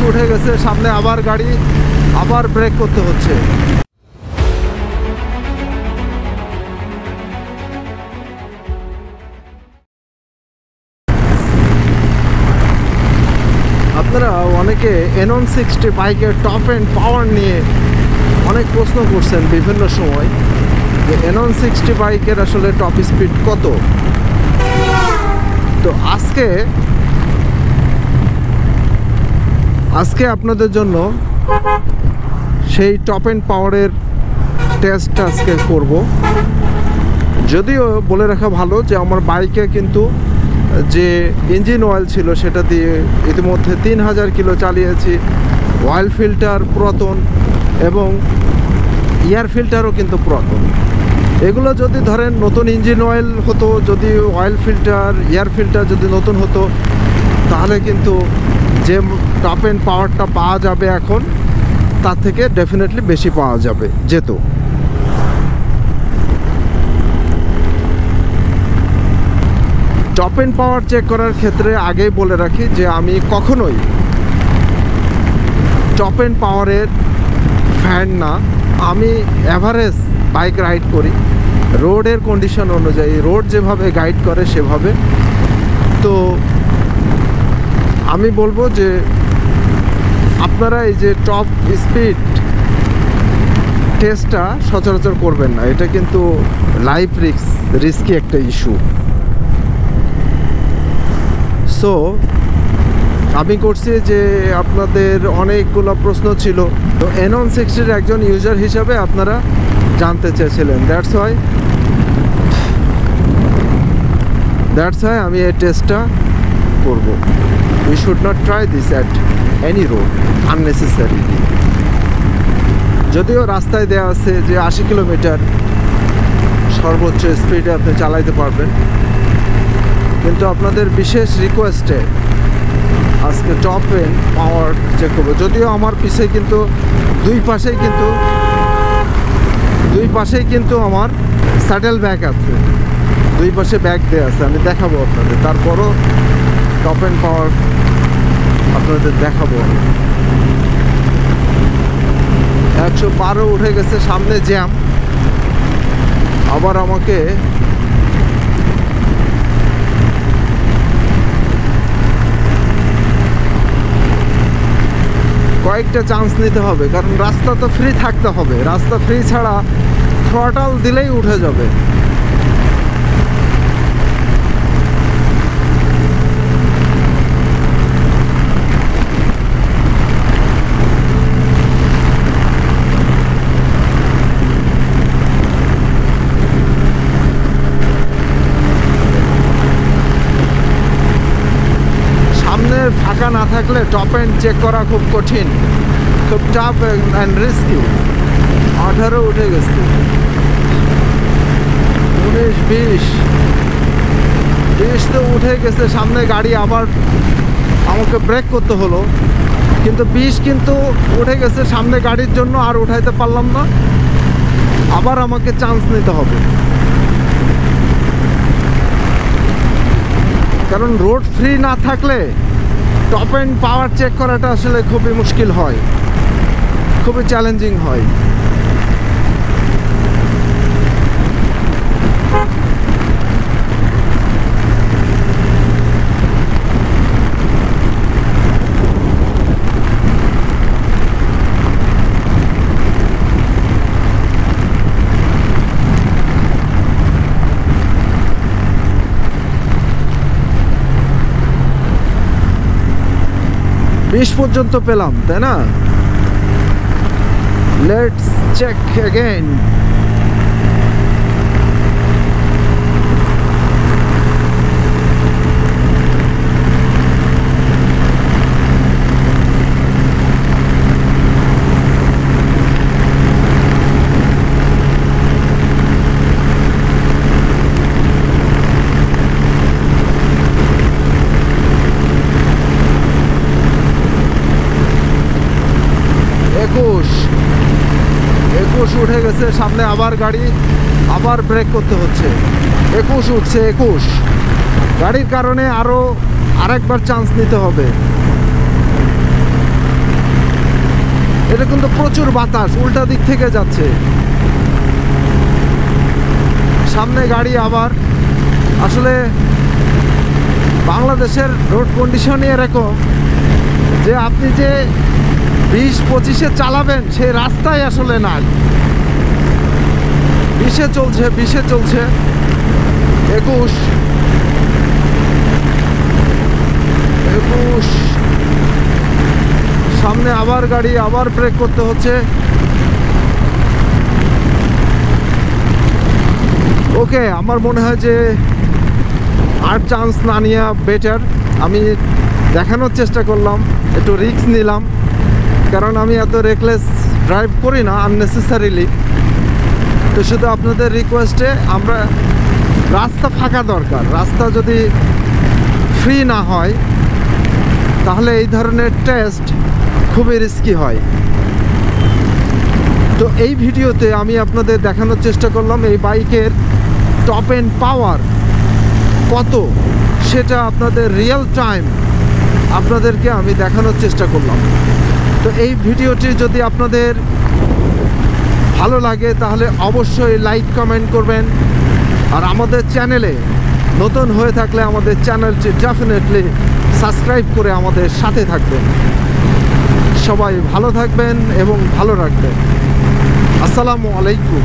উঠে গেছে, সামনে আবার গাড়ি, আবার ব্রেক করতে হচ্ছে। আপনারা অনেকে N160 বাইকের টপ এন্ড পাওয়ার নিয়ে অনেক প্রশ্ন করছেন বিভিন্ন সময় যে N160 বাইকের আসলে টপ স্পিড কত। তো আজকে আপনাদের জন্য সেই টপ এন্ড পাওয়ারের টেস্ট আজকে করব। যদিও বলে রাখা ভালো যে আমার বাইকে কিন্তু যে ইঞ্জিন অয়েল ছিল সেটা দিয়ে ইতিমধ্যে 3000 কিলো চালিয়েছি। অয়েল ফিল্টার পুরাতন এবং এয়ার ফিল্টারও কিন্তু পুরাতন। এগুলো যদি ধরেন নতুন ইঞ্জিন অয়েল হতো, যদি অয়েল ফিল্টার এয়ার ফিল্টার যদি নতুন হতো, তাহলে কিন্তু যে টপ এন্ড পাওয়ারটা পাওয়া যাবে এখন তার থেকে ডেফিনেটলি বেশি পাওয়া যেত। টপ এন্ড পাওয়ার চেক করার ক্ষেত্রে আগেই বলে রাখি যে আমি কখনোই টপ এন্ড পাওয়ারের ফ্যান না। আমি অ্যাভারেজ বাইক রাইড করি রোডের কন্ডিশন অনুযায়ী, রোড যেভাবে গাইড করে সেভাবে। তো আমি বলবো যে আপনারা এই যে টপ স্পিড টেস্টটা সচরাচর করবেন না, এটা কিন্তু লাইফ রিস্কি একটা ইস্যু। সো আমি করছি যে আপনাদের অনেকগুলো প্রশ্ন ছিল, তো N160 একজন ইউজার হিসাবে আপনারা জানতে চেয়েছিলেন, দ্যাটস ওয়াই আমি এই টেস্টটা করব। We should not try this at any road unnecessarily. যদিও রাস্তায় দেওয়া আছে যে 80 কিলোমিটার সর্বোচ্চ স্পিডে আপনি চালাইতে পারবেন, কিন্তু আপনাদের বিশেষ রিকোয়েস্টে আজকে টপ এন্ড পাওয়ার চেক করবো। যদিও আমার পিছে কিন্তু দুই পাশেই কিন্তু আমার স্যাডেল ব্যাগ আছে, দুই পাশে ব্যাগ দেওয়া আছে, আমি দেখাবো আপনাদের। তারপরও টপ এন্ড পাওয়ার আপনাদের দেখাবো। 112 উঠে গেছে, সামনে জ্যাম। আবার আমাকে কয়েকটা চান্স নিতে হবে, কারণ রাস্তা তো ফ্রি থাকতে হবে। রাস্তা ফ্রি ছাড়া থ্রটাল দিলেই উঠে যাবে। ফাঁকা না থাকলে টপ এন্ড চেক করা খুব কঠিন, খুব টাফ অ্যান্ড রিস্কি। 18 উঠে গেছে, 19, 20 তো উঠে গেছে। সামনে গাড়ি, আবার আমাকে ব্রেক করতে হলো, কিন্তু 20 কিন্তু উঠে গেছে সামনে গাড়ির জন্য, আর উঠাইতে পারলাম না। আবার আমাকে চান্স নিতে হবে, কারণ রোড ফ্রি না থাকলে টপ এন্ড পাওয়ার চেক করাটা আসলে খুবই মুশকিল হয়, খুবই চ্যালেঞ্জিং হয়। বিশ পর্যন্ত পেলাম, তাই না? Let's check again. উঠে গেছে, সামনে আবার গাড়ি, আবার ব্রেক করতে হচ্ছে। 21 উঠছে, 21 গাড়ির কারণে আরেকবার চান্স নিতে হবে। এটা কিন্তু প্রচুর বাতাস উল্টা দিক থেকে যাচ্ছে। সামনে গাড়ি আবার, আসলে বাংলাদেশের রোড কন্ডিশনই এরকম যে আপনি যে 20-25-এ চালাবেন সেই রাস্তায় আসলে নাই। 20-এ চলছে 21, সামনে আবার গাড়ি, আবার ব্রেক করতে হচ্ছে। ওকে, আমার মনে হয় যে আর চান্স না নেওয়া বেটার। আমি দেখানোর চেষ্টা করলাম, একটু রিস্ক নিলাম, কারণ আমি এত রেকলেস ড্রাইভ করি না আননেসেসারিলি। তো শুধু আপনাদের রিকোয়েস্টে, আমরা রাস্তা ফাঁকা দরকার। রাস্তা যদি ফ্রি না হয় তাহলে এই ধরনের টেস্ট খুবই রিস্কি হয়। তো এই ভিডিওতে আমি আপনাদের দেখানোর চেষ্টা করলাম এই বাইকের টপ এন্ড পাওয়ার কত, সেটা আপনাদের রিয়েল টাইম আপনাদেরকে আমি দেখানোর চেষ্টা করলাম। তো এই ভিডিওটি যদি আপনাদের ভালো লাগে তাহলে অবশ্যই লাইক কমেন্ট করবেন। আর আমাদের চ্যানেলে নতুন হয়ে থাকলে আমাদের চ্যানেলটি ডেফিনেটলি সাবস্ক্রাইব করে আমাদের সাথে থাকবেন। সবাই ভালো থাকবেন এবং ভালো রাখবেন। আসসালামু আলাইকুম।